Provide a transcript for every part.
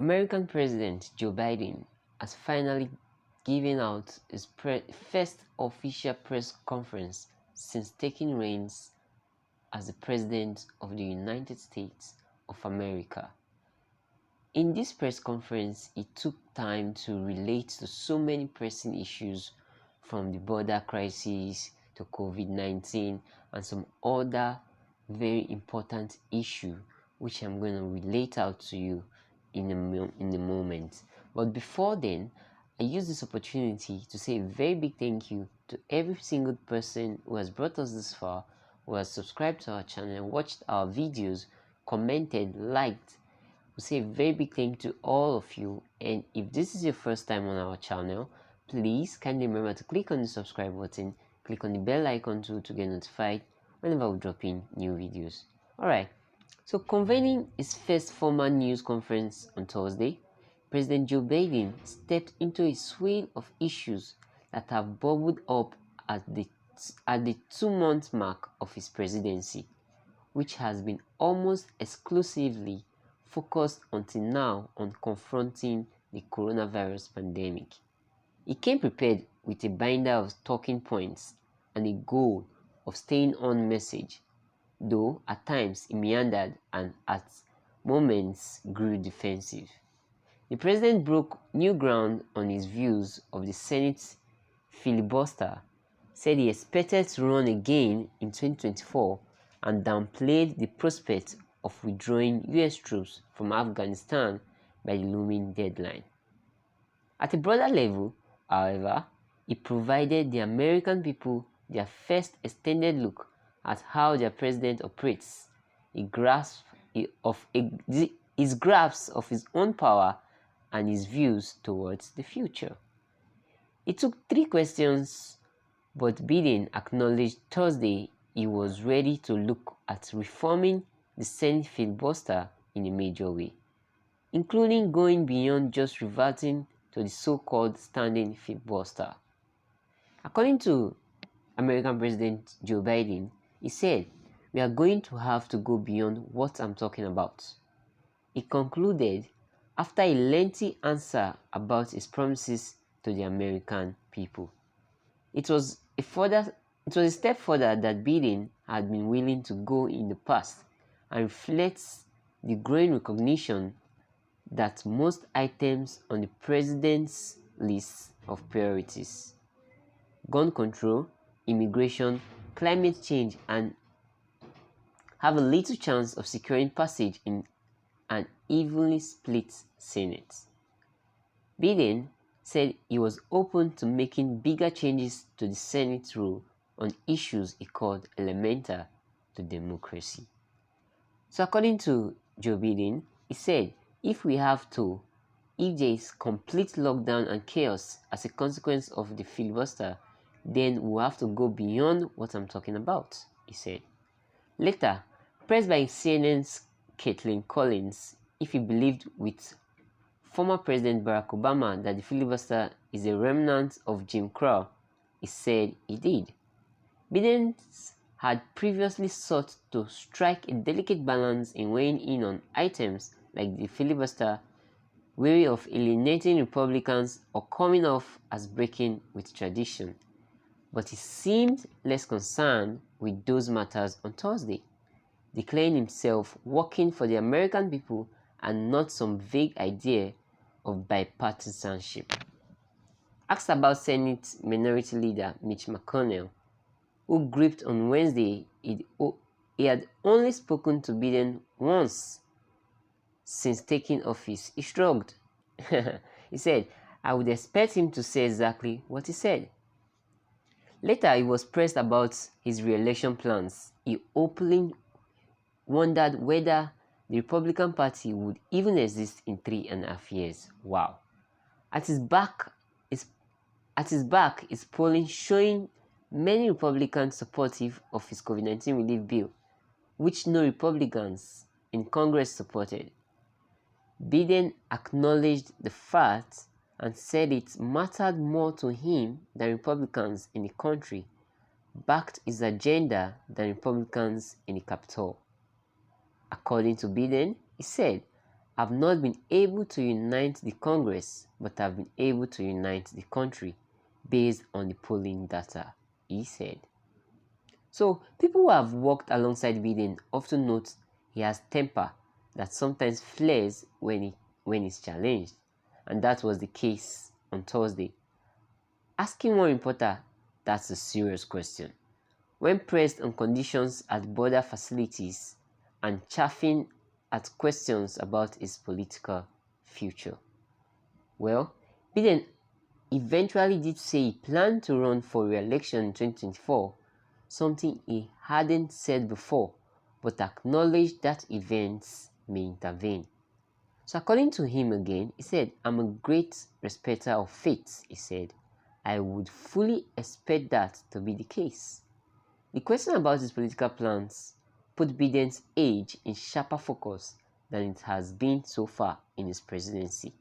American President Joe Biden has finally given out his first official press conference since taking reins as the President of the United States of America. In this press conference, he took time to relate to so many pressing issues, from the border crisis to COVID-19 and some other very important issue which I'm going to relate out to you in a moment. But before then, I use this opportunity to say a very big thank you to every single person who has brought us this far, who has subscribed to our channel, watched our videos, commented, liked. We say a very big thank you to all of you, and if this is your first time on our channel, please kindly remember to click on the subscribe button, click on the bell icon too to get notified whenever we drop in new videos. Alright, so convening his first formal news conference on Thursday, President Joe Biden stepped into a swell of issues that have bubbled up at the 2-month mark of his presidency, which has been almost exclusively focused until now on confronting the coronavirus pandemic. He came prepared with a binder of talking points and a goal of staying on message, though at times he meandered and at moments grew defensive. The president broke new ground on his views of the Senate filibuster, said he expected to run again in 2024, and downplayed the prospect of withdrawing US troops from Afghanistan by the looming deadline. At a broader level, however, he provided the American people their first extended look at how their president operates, his grasp of his own power and his views towards the future. It took 3 questions, but Biden acknowledged Thursday he was ready to look at reforming the Senate filibuster in a major way, including going beyond just reverting to the so-called standing filibuster. According to American President Joe Biden, he said, "We are going to have to go beyond what I'm talking about." He concluded after a lengthy answer about his promises to the American people. It was a step further that Biden had been willing to go in the past, and reflects the growing recognition that most items on the president's list of priorities, gun control, immigration, climate change, and have a little chance of securing passage in an evenly split Senate. Biden said he was open to making bigger changes to the Senate rule on issues he called elemental to democracy. So according to Joe Biden, he said, if there is complete lockdown and chaos as a consequence of the filibuster, then we'll have to go beyond what I'm talking about, he said. Later, pressed by CNN's Kaitlan Collins if he believed with former President Barack Obama that the filibuster is a remnant of Jim Crow, he said he did. Biden had previously sought to strike a delicate balance in weighing in on items like the filibuster, wary of alienating Republicans or coming off as breaking with tradition. But he seemed less concerned with those matters on Thursday, declaring himself working for the American people and not some vague idea of bipartisanship. Asked about Senate Minority Leader Mitch McConnell, who gripped on Wednesday, he had only spoken to Biden once since taking office, he shrugged. He said, "I would expect him to say exactly what he said." Later, he was pressed about his re-election plans. He openly wondered whether the Republican Party would even exist in 3.5 years. Wow. At his back is polling showing many Republicans supportive of his COVID-19 relief bill, which no Republicans in Congress supported. Biden acknowledged the fact and said it mattered more to him than Republicans in the country backed his agenda than Republicans in the Capitol. According to Biden, he said, have not been able to unite the Congress, but have been able to unite the country based on the polling data, he said. So, people who have worked alongside Biden often note he has temper that sometimes flares when he's challenged, and that was the case on Thursday. Asking one reporter, that's a serious question, when pressed on conditions at border facilities and chaffing at questions about his political future. Well, Biden eventually did say he planned to run for re-election in 2024, something he hadn't said before, but acknowledged that events may intervene. So according to him again, he said, "I'm a great respecter of faith," he said. "I would fully expect that to be the case." The question about his political plans put Biden's age in sharper focus than it has been so far in his presidency.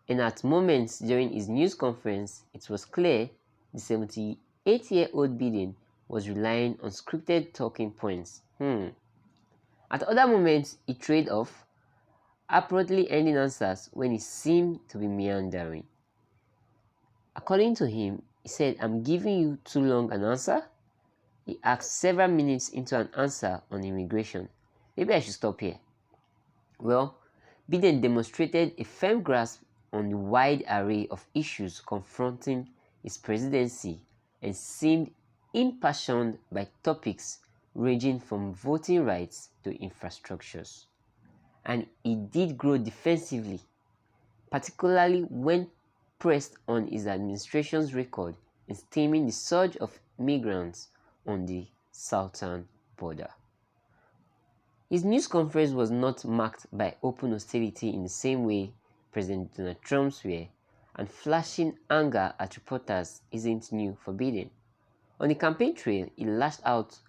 And at moments during his news conference, it was clear the 78-year-old Biden was relying on scripted talking points. At other moments, he trailed off, appropriately ending answers when he seemed to be meandering. According to him, he said, "I'm giving you too long an answer." He asked several minutes into an answer on immigration. Maybe I should stop here. Well, Biden demonstrated a firm grasp on the wide array of issues confronting his presidency and seemed impassioned by topics ranging from voting rights to infrastructures. And he did grow defensively, particularly when pressed on his administration's record in stemming the surge of migrants on the southern border. His news conference was not marked by open hostility in the same way President Donald Trump's were, and flashing anger at reporters isn't new for Biden. On the campaign trail, he lashed out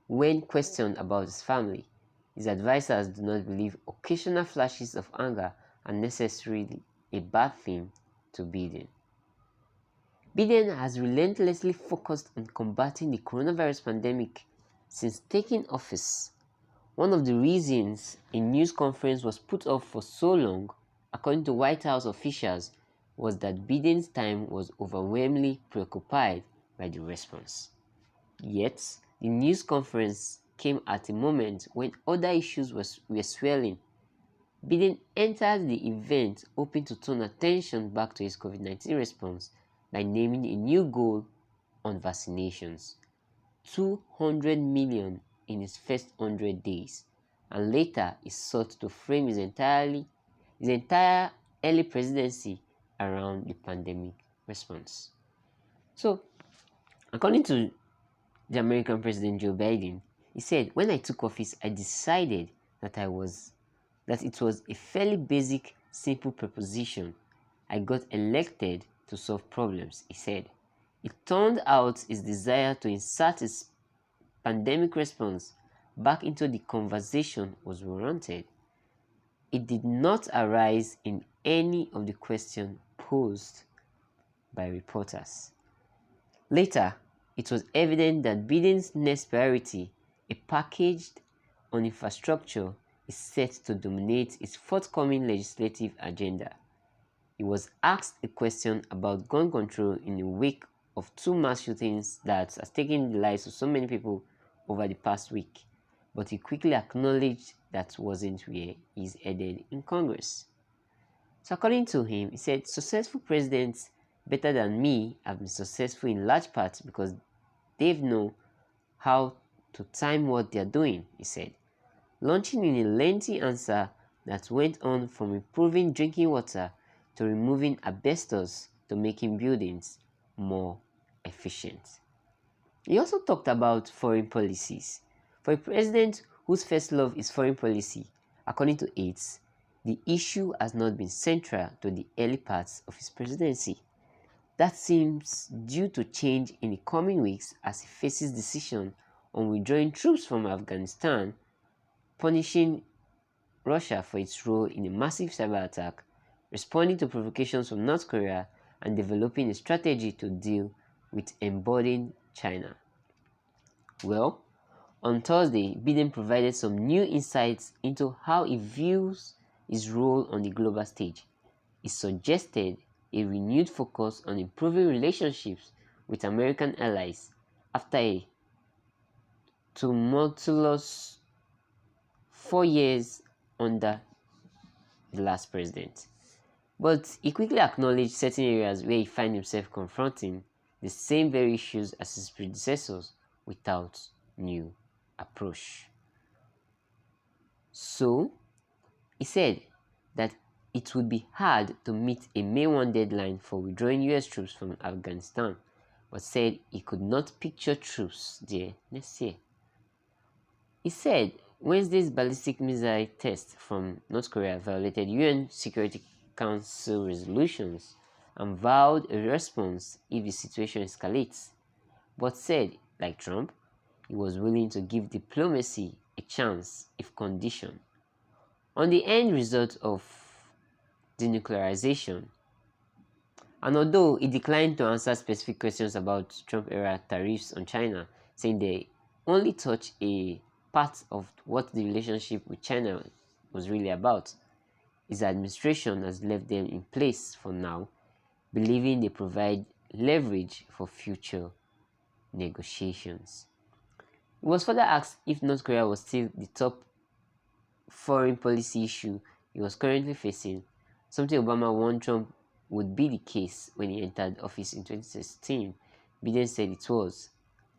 when questioned about his family. His advisors do not believe occasional flashes of anger are necessarily a bad thing to Biden. Biden has relentlessly focused on combating the coronavirus pandemic since taking office. One of the reasons a news conference was put off for so long, according to White House officials, was that Biden's time was overwhelmingly preoccupied by the response. Yet, the news conference came at a moment when other issues were swelling. Biden entered the event hoping to turn attention back to his COVID-19 response by naming a new goal on vaccinations, 200 million in his first 100 days, and later he sought to frame his entire early presidency around the pandemic response. So, according to the American President Joe Biden, he said, "When I took office, I decided that it was a fairly basic, simple proposition. I got elected to solve problems," he said. It turned out his desire to insert his pandemic response back into the conversation was warranted. It did not arise in any of the questions posed by reporters. Later, it was evident that Biden's next priority, a package on infrastructure, is set to dominate his forthcoming legislative agenda. He was asked a question about gun control in the wake of two mass shootings that has taken the lives of so many people over the past week, but he quickly acknowledged that wasn't where he's headed in Congress. So according to him, he said, "Successful presidents better than me have been successful in large part because they've known how to time what they're doing," he said, launching in a lengthy answer that went on from improving drinking water to removing asbestos to making buildings more efficient. He also talked about foreign policies. For a president whose first love is foreign policy, according to Aids, the issue has not been central to the early parts of his presidency. That seems due to change in the coming weeks as he faces decision on withdrawing troops from Afghanistan, punishing Russia for its role in a massive cyber attack, responding to provocations from North Korea, and developing a strategy to deal with emboldened China. Well, on Thursday, Biden provided some new insights into how he views his role on the global stage. He suggested a renewed focus on improving relationships with American allies after a tumultuous 4 years under the last president. But he quickly acknowledged certain areas where he found himself confronting the same very issues as his predecessors without new approach. So, he said that it would be hard to meet a May 1 deadline for withdrawing US troops from Afghanistan, but said he could not picture troops there next year. He said Wednesday's ballistic missile test from North Korea violated UN Security Council resolutions and vowed a response if the situation escalates, but said, like Trump, he was willing to give diplomacy a chance if conditioned on the end result of denuclearization. And although he declined to answer specific questions about Trump-era tariffs on China, saying they only touch a part of what the relationship with China was really about, his administration has left them in place for now, believing they provide leverage for future negotiations. He was further asked if North Korea was still the top foreign policy issue he was currently facing, something Obama warned Trump would be the case when he entered office in 2016. Biden said it was.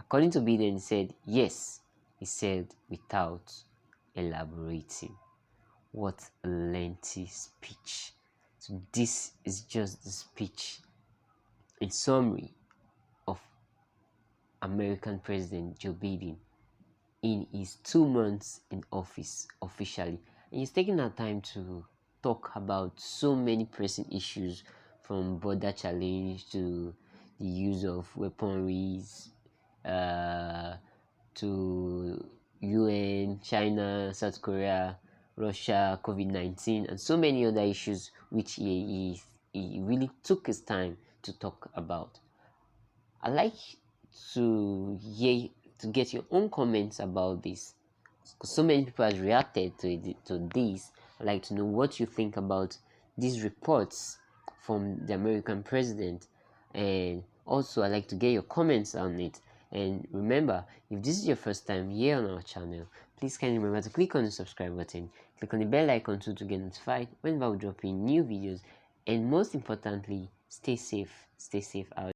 According to Biden, he said yes. He said without elaborating. What a lengthy speech. So this is just the speech in summary of American President Joe Biden in his 2 months in office officially. And he's taking that time to talk about so many pressing issues, from border challenge to the use of weaponries, to UN, China, South Korea, Russia, COVID-19, and so many other issues which he really took his time to talk about. I like to get your own comments about this, because so many people have reacted to this. I'd like to know what you think about these reports from the American president, and also I'd like to get your comments on it. And remember, if this is your first time here on our channel, please kindly remember to click on the subscribe button, click on the bell icon too to get notified whenever we drop in new videos, and most importantly, stay safe out.